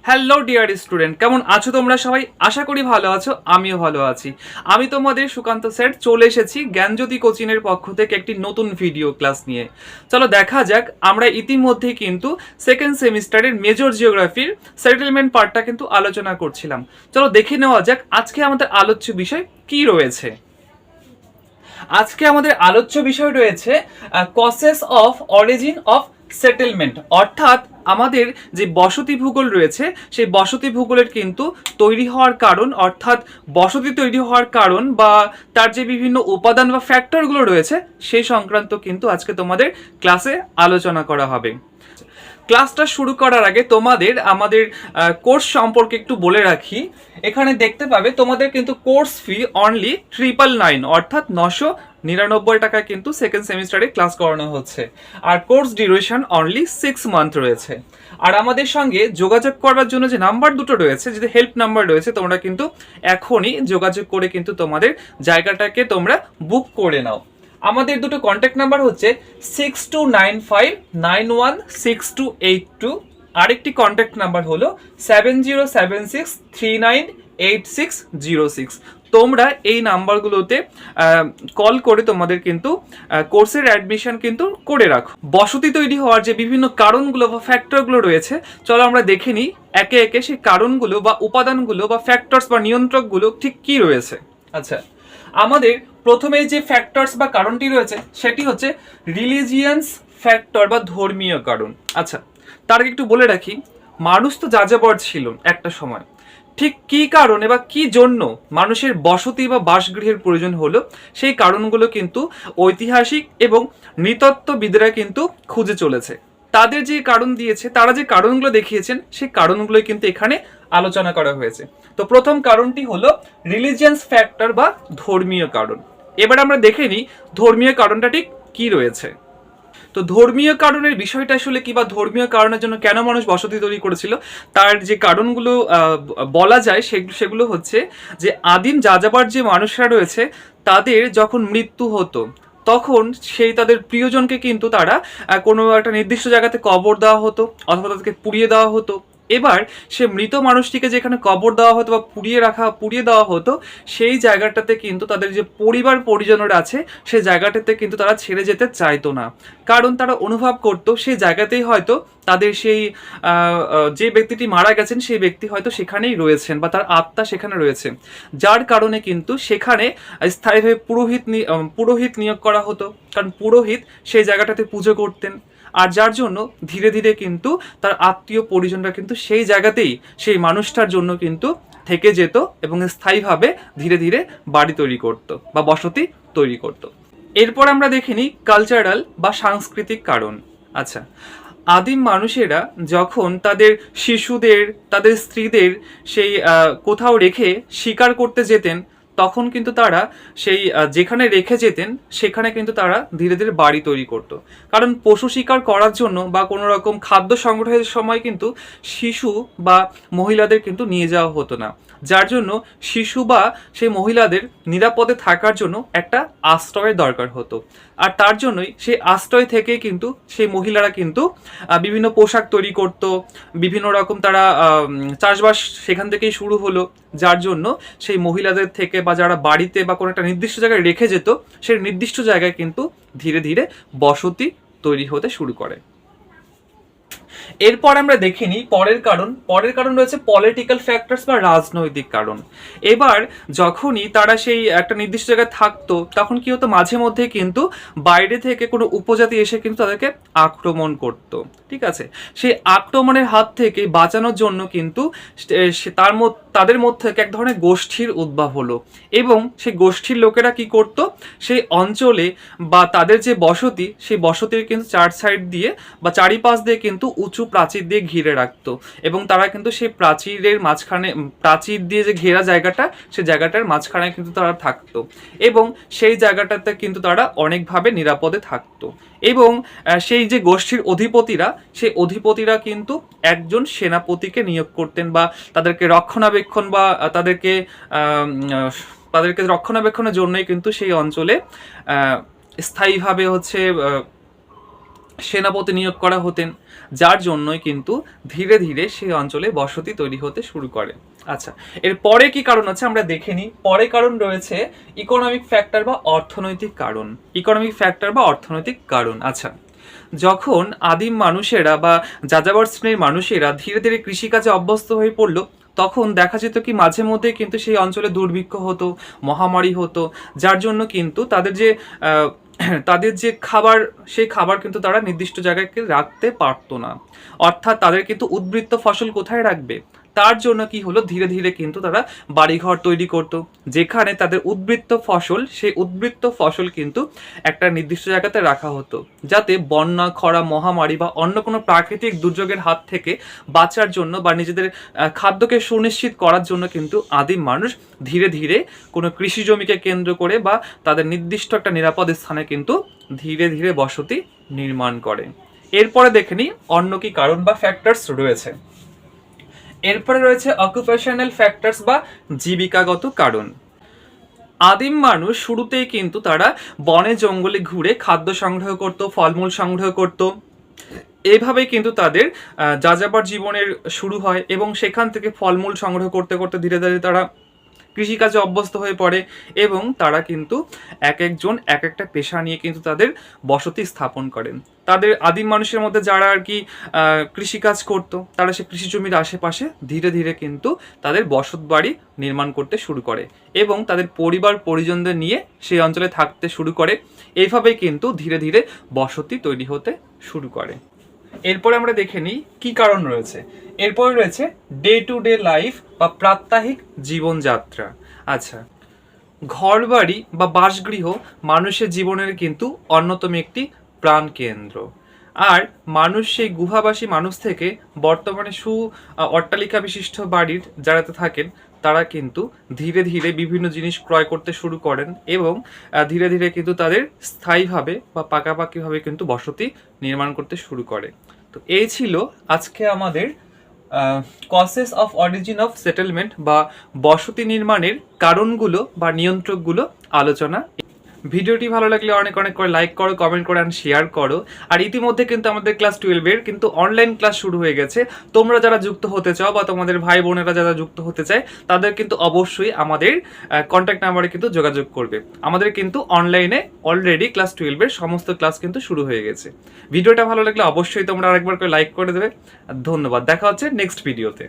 Hello dear student, কেমন আছো তোমরা সবাই? আশা করি ভালো আছো, আমিও ভালো আছি। আমি তোমাদের সুকান্ত স্যার চলে এসেছি জ্ঞানজ্যোতি কোচিংয়ের পক্ষ থেকে একটি নতুন ভিডিও ক্লাস নিয়ে। চলো দেখা যাক। আমরা ইতিমধ্যেই কিন্তু সেকেন্ড সেমিস্টারের মেজর জিওগ্রাফির সেটেলমেন্ট পার্টটা কিন্তু আলোচনা করছিলাম। চলো দেখে নেওয়া যাক আজকে আমাদের আলোচ্য বিষয় কি রয়েছে। আজকে আমাদের আলোচ্য বিষয় রয়েছে কসেস অফ অরিজিন অফ সেটেলমেন্ট, অর্থাৎ আমাদের যে বসতি ভূগোল রয়েছে সেই বসতি ভূগোলের কিন্তু তৈরি হওয়ার কারণ, অর্থাৎ বসতি তৈরি হওয়ার কারণ বা তার যে বিভিন্ন উপাদান বা ফ্যাক্টরগুলো রয়েছে সেই সংক্রান্ত কিন্তু আজকে তোমাদের ক্লাসে আলোচনা করা হবে। ক্লাসটা শুরু করার আগে তোমাদের আমাদের কোর্স সম্পর্কে একটু বলে রাখি। এখানে দেখতে পাবে তোমাদের কিন্তু কোর্স ফি অনলি 999, অর্থাৎ 999 টাকায় কিন্তু সেকেন্ড সেমিস্টারে ক্লাস করানো হচ্ছে। আর কোর্স ডিউরেশন অনলি 6 মান্থ রয়েছে। আর আমাদের সঙ্গে যোগাযোগ করার জন্য যে নাম্বার দুটো রয়েছে, যে হেল্প নাম্বার রয়েছে, তোমরা কিন্তু এখনই যোগাযোগ করে কিন্তু তোমাদের জায়গাটাকে তোমরা বুক করে নাও। আমাদের দুটো কন্ট্যাক্ট নাম্বার হচ্ছে 6295916282, আরেকটি কন্ট্যাক্ট নাম্বার হলো 7076398606। তোমরা এই নাম্বারগুলোতে কল করে তোমাদের কিন্তু কোর্সের অ্যাডমিশন কিন্তু করে রাখো। বসতি তৈরি হওয়ার যে বিভিন্ন কারণগুলো বা ফ্যাক্টরগুলো রয়েছে, চলো আমরা দেখে নিই একে একে সেই কারণগুলো বা উপাদানগুলো বা ফ্যাক্টরস বা নিয়ন্ত্রকগুলো ঠিক কি রয়েছে। আচ্ছা, আমাদের প্রথমে যে ফ্যাক্টরস বা কারণটি রয়েছে সেটি হচ্ছে রিলিজিয়ান্স ফ্যাক্টর বা ধর্মীয় কারণ। আচ্ছা, তার আগে একটু বলে রাখি, মানুষ তো যাযাবর ছিল একটা সময়। ঠিক কি কারণে বা কি জন্য মানুষের বসতি বা বাসগৃহের প্রয়োজন হলো, সেই কারণগুলো কিন্তু ঐতিহাসিক এবং নৃতত্ত্ববিদরা কিন্তু খুঁজে চলেছে। তাদের যে কারণ দিয়েছে, তারা যে কারণগুলো দেখিয়েছেন, সেই কারণগুলোই কিন্তু এখানে আলোচনা করা হয়েছে। তো প্রথম কারণটি হলো রিলিজিয়ান্স ফ্যাক্টর বা ধর্মীয় কারণ। এবার আমরা দেখে নিই ধর্মীয় কারণটা ঠিক কি রয়েছে। তো ধর্মীয় কারণের বিষয়টা আসলে কি, বা ধর্মীয় কারণের জন্য কেন মানুষ বসতি তৈরি করেছিল, তার যে কারণগুলো বলা যায় সেগুলো হচ্ছে যে আদিম যাযাবর যে মানুষরা রয়েছে তাদের যখন মৃত্যু হতো তখন সেই তাদের প্রিয়জনকে কিন্তু তারা কোনো একটা নির্দিষ্ট জায়গাতে কবর দেওয়া হতো অথবা তাদেরকে পুড়িয়ে দেওয়া হতো। এবার সে মৃত মানুষটিকে যেখানে কবর দেওয়া হতো বা পুড়িয়ে দেওয়া হতো, সেই জায়গাটাতে কিন্তু তাদের যে পরিবার পরিজনরা আছে সেই জায়গাটাতে কিন্তু তারা ছেড়ে যেতে চাইতো না। কারণ তারা অনুভব করতো সেই জায়গাতেই হয়তো তাদের সেই যে ব্যক্তিটি মারা গেছেন সেই ব্যক্তি হয়তো সেখানেই রয়েছেন বা তার আত্মা সেখানে রয়েছে। যার কারণে কিন্তু সেখানে স্থায়ীভাবে পুরোহিত নিয়োগ করা হতো, কারণ পুরোহিত সেই জায়গাটাতে পুজো করতেন। আর যার জন্য ধীরে ধীরে কিন্তু তার আত্মীয় পরিজনরা কিন্তু সেই জায়গাতেই সেই মানুষটার জন্য কিন্তু থেকে যেত এবং স্থায়ীভাবে ধীরে ধীরে বাড়ি তৈরি করত বা বসতি তৈরি করত। এরপর আমরা দেখে নিই কালচারাল বা সাংস্কৃতিক কারণ। আচ্ছা, আদিম মানুষেরা যখন তাদের শিশুদের, তাদের স্ত্রীদের সেই কোথাও রেখে শিকার করতে যেতেন, তখন কিন্তু তারা সেই যেখানে রেখে যেতেন সেখানে কিন্তু তারা ধীরে ধীরে বাড়ি তৈরি করত। কারণ পশু শিকার করার জন্য বা কোনো রকম খাদ্য সংগ্রহের সময় কিন্তু শিশু বা মহিলাদের কিন্তু নিয়ে যাওয়া হতো না। যার জন্য শিশু বা সেই মহিলাদের নিরাপদে থাকার জন্য একটা আশ্রয়ের দরকার হতো। আর তার জন্যই সেই আশ্রয় থেকে কিন্তু সেই মহিলারা কিন্তু বিভিন্ন পোশাক তৈরি করত, বিভিন্ন রকম তারা চাষবাস সেখান থেকেই শুরু হলো। যার জন্য সেই মহিলাদের থেকে বা যারা বাড়িতে বা কোনো একটা নির্দিষ্ট জায়গায় রেখে যেত, সেই নির্দিষ্ট জায়গায় কিন্তু ধীরে ধীরে বসতি তৈরি হতে শুরু করে। এরপর আমরা দেখে নিই পরের কারণ রয়েছে পলিটিক্যাল ফ্যাক্টরস বা রাজনৈতিক কারণ। এবার যখনই তারা সেই একটা নির্দিষ্ট জায়গায় থাকতো তখন কি হতো, মাঝে মধ্যে কিন্তু বাইরে থেকে কোনো উপজাতি এসে কিন্তু তাদেরকে আক্রমণ করতো। ঠিক আছে, সেই আক্রমণের হাত থেকে বাঁচানোর জন্য কিন্তু তাদের মধ্যে এক ধরনের গোষ্ঠীর উদ্ভব হলো এবং সেই গোষ্ঠীর লোকেরা কি করত, সেই অঞ্চলে বা তাদের যে বসতি সেই বসতির কিন্তু চার সাইড দিয়ে বা চারিপাশ দিয়ে কিন্তু উঁচু প্রাচীর দিয়ে ঘিরে রাখতো এবং তারা কিন্তু সেই প্রাচীরের মাঝখানে, প্রাচীর দিয়ে যে ঘেরা জায়গাটা, সেই জায়গাটার মাঝখানে কিন্তু তারা থাকতো এবং সেই জায়গাটাতে কিন্তু তারা অনেকভাবে নিরাপদে থাকতো। এবং সেই যে গোষ্ঠীর অধিপতিরা, সেই অধিপতিরা কিন্তু একজন সেনাপতিকে নিয়োগ করতেন বা তাদেরকে রক্ষণাবেক্ষণ বা তাদেরকে রক্ষণাবেক্ষণের জন্যই কিন্তু সেই অঞ্চলে স্থায়ীভাবে সেনাপতি নিয়োগ করা হতেন, যার জন্যই কিন্তু ধীরে ধীরে সেই অঞ্চলে বসতি তৈরি হতে শুরু করে। আচ্ছা, এর পরে কি কারণ আছে আমরা দেখে নিই। পরে কারণ রয়েছে ইকোনমিক ফ্যাক্টর বা অর্থনৈতিক কারণ। ইকোনমিক ফ্যাক্টর বা অর্থনৈতিক কারণ। আচ্ছা, যখন আদিম মানুষেরা বা যাযাবর শ্রেণীর মানুষেরা ধীরে ধীরে কৃষিকাজে অভ্যস্ত হয়ে পড়লো, তখন দেখা যেত কি মাঝে মধ্যে কিন্তু সেই অঞ্চলে দুর্ভিক্ষ হতো, মহামারী হতো, যার জন্য কিন্তু তাদের যে খাবার, সেই খাবার কিন্তু তারা নির্দিষ্ট জায়গায় রাখতে পারতো না। অর্থাৎ তাদের কিন্তু উদ্বৃত্ত ফসল কোথায় রাখবে, তার জন্য কি হলো, ধীরে ধীরে কিন্তু তারা বাড়িঘর তৈরি করতো, যেখানে তাদের উদ্বৃত্ত ফসল, সেই উদ্বৃত্ত ফসল কিন্তু একটা নির্দিষ্ট জায়গাতে রাখা হতো, যাতে বন্যা, খরা, মহামারী বা অন্য কোনো প্রাকৃতিক দুর্যোগের হাত থেকে বাঁচার জন্য বা নিজেদের খাদ্যকে সুনিশ্চিত করার জন্য কিন্তু আদিম মানুষ ধীরে ধীরে কোনো কৃষি জমিকে কেন্দ্র করে বা তাদের নির্দিষ্ট একটা নিরাপদ স্থানে কিন্তু ধীরে ধীরে বসতি নির্মাণ করে। এরপরে দেখে নিই অন্য কি কারণ বা ফ্যাক্টরস রয়েছে। এরপরে রয়েছে অকুপেশনাল ফ্যাক্টরস বা জীবিকাগত কারণ। আদিম মানুষ শুরুতেই কিন্তু তারা বনে জঙ্গলে ঘুরে খাদ্য সংগ্রহ করত, ফলমূল সংগ্রহ করত। এইভাবেই কিন্তু তাদের যাযাবর জীবনের শুরু হয় এবং সেখান থেকে ফলমূল সংগ্রহ করতে করতে ধীরে ধীরে তারা কৃষিকাজে অভ্যস্ত হয়ে পড়ে এবং তারা কিন্তু এক একজন এক একটা পেশা নিয়ে কিন্তু তাদের বসতি স্থাপন করেন। তাদের আদিম মানুষের মধ্যে যারা আর কি কৃষিকাজ করতো, তারা সে কৃষি জমির আশেপাশে ধীরে ধীরে কিন্তু তাদের বসত বাড়ি নির্মাণ করতে শুরু করে এবং তাদের পরিবার পরিজনদের নিয়ে সেই অঞ্চলে থাকতে শুরু করে। এইভাবেই কিন্তু ধীরে ধীরে বসতি তৈরি হতে শুরু করে। এরপরে আমরা দেখে নিই কি কারণ রয়েছে। এরপরে রয়েছে ডে টু ডে লাইফ বা প্রাত্যহিক জীবনযাত্রা। আচ্ছা, ঘরবাড়ি বা বাসগৃহ মানুষের জীবনের কিন্তু অন্যতম একটি প্রাণকেন্দ্র। আর মানুষ সেই গুহাবাসী মানুষ থেকে বর্তমানে অট্টালিকা বিশিষ্ট বাড়ির যারাতে থাকেন, তারা কিন্তু ধীরে ধীরে বিভিন্ন জিনিস ক্রয় করতে শুরু করেন এবং ধীরে ধীরে কিন্তু তাদের স্থায়ীভাবে বা পাকাপাকিভাবে কিন্তু বসতি নির্মাণ করতে শুরু করে। তো এই ছিল আজকে আমাদের causes of origin of settlement বা বসতি নির্মাণের কারণগুলো বা নিয়ন্ত্রকগুলো আলোচনা। ভিডিওটি ভালো লাগলে অনেক অনেক করে লাইক করো, কমেন্ট করো আর শেয়ার করো। আর ইতিমধ্যে কিন্তু আমাদের ক্লাস 12-এর কিন্তু অনলাইন ক্লাস শুরু হয়ে গেছে। তোমরা যারা যুক্ত হতে চাও বা তোমাদের ভাই বোনেরা যারা যুক্ত হতে চায়, তাদের কিন্তু অবশ্যই আমাদের কন্ট্যাক্ট নাম্বারে কিন্তু যোগাযোগ করবে। আমাদের কিন্তু অনলাইনে অলরেডি ক্লাস 12-এর সমস্ত ক্লাস কিন্তু শুরু হয়ে গেছে। ভিডিওটা ভালো লাগলে অবশ্যই তোমরা আরেকবার করে লাইক করে দেবে। ধন্যবাদ, দেখা হচ্ছে নেক্সট ভিডিওতে।